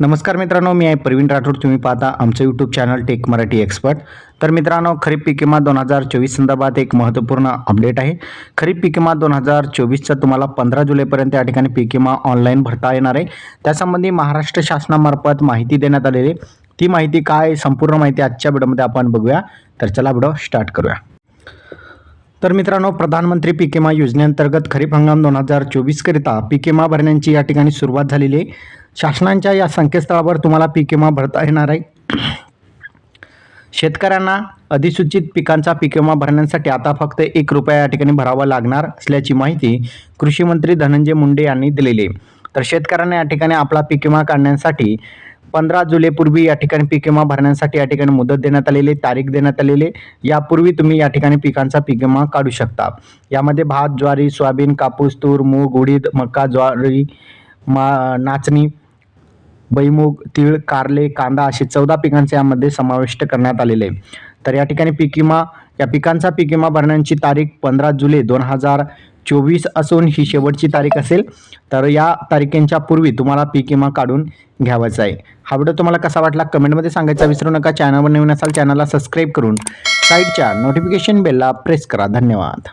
नमस्कार मित्रांनो, मी आहे प्रवीण राठोड. तुम्ही पाहता आमचं YouTube channel tech Marathi expert. तर मित्रांनो, खरीप पीक विमा 2024 संदर्भात एक महत्त्वपूर्ण अपडेट आहे. खरीप पीक विमा 2024चा तुम्हाला 15 जुलैपर्यंत या ठिकाणी पीक विमा ऑनलाईन भरता येणार आहे. त्यासंबंधी महाराष्ट्र शासनामार्फत माहिती देण्यात आलेली आहे. ती माहिती काय, संपूर्ण माहिती आजच्या व्हिडिओमध्ये आपण बघूया. तर चला व्हिडिओ स्टार्ट करूया. तर मित्रांनो, प्रधानमंत्री पीक विमा योजनेअंतर्गत खरीप हंगाम 2024 करिता पीक विमा भरण्याची या ठिकाणी सुरुवात झालेली आहे. शासनाच्या या संकेतस्थळावर तुम्हाला पीक विमा भरता येणार आहे. शेतकऱ्यांना अधिसूचित पिकांचा पीक विमा भरण्यासाठी आता फक्त ₹1 या ठिकाणी भरावा लागणार असल्याची माहिती कृषी मंत्री धनंजय मुंडे यांनी दिलेली आहे. तर शेतकऱ्यांना या ठिकाणी आपला पीक विमा काढण्यासाठी 15 जुलैपूर्वी या ठिकाणी पीक विमा भरण्यासाठी या ठिकाणी मुदत देण्यात आलेली, तारीख देण्यात आलेली. यापूर्वी तुम्ही या ठिकाणी पिकांचा पीक विमा काढू शकता. यामध्ये भात, ज्वारी, सोयाबीन, कापूस, तूर, मूग, उडीद, मका, ज्वारी, नाचणी, भुईमूग, तीळ, कारले, कांदा असे 14 पिकांचे यामध्ये समाविष्ट करण्यात आलेले आहे. तर या ठिकाणी पीक विमा या पिकांचा पीक विमा भरण्याची तारीख 15 जुलै 2024 असून ही शेवटची तारीख असेल. तर या तारखेच्या पूर्वी तुम्हाला पीक विमा काढून घ्यावायचा आहे. हा व्हिडिओ तुम्हाला कसा वाटला कमेंटमध्ये सांगायचा विसरू नका. चॅनलवर नवीन असाल चॅनलला सबस्क्राईब करून साईडच्या नोटिफिकेशन बेलला प्रेस करा. धन्यवाद.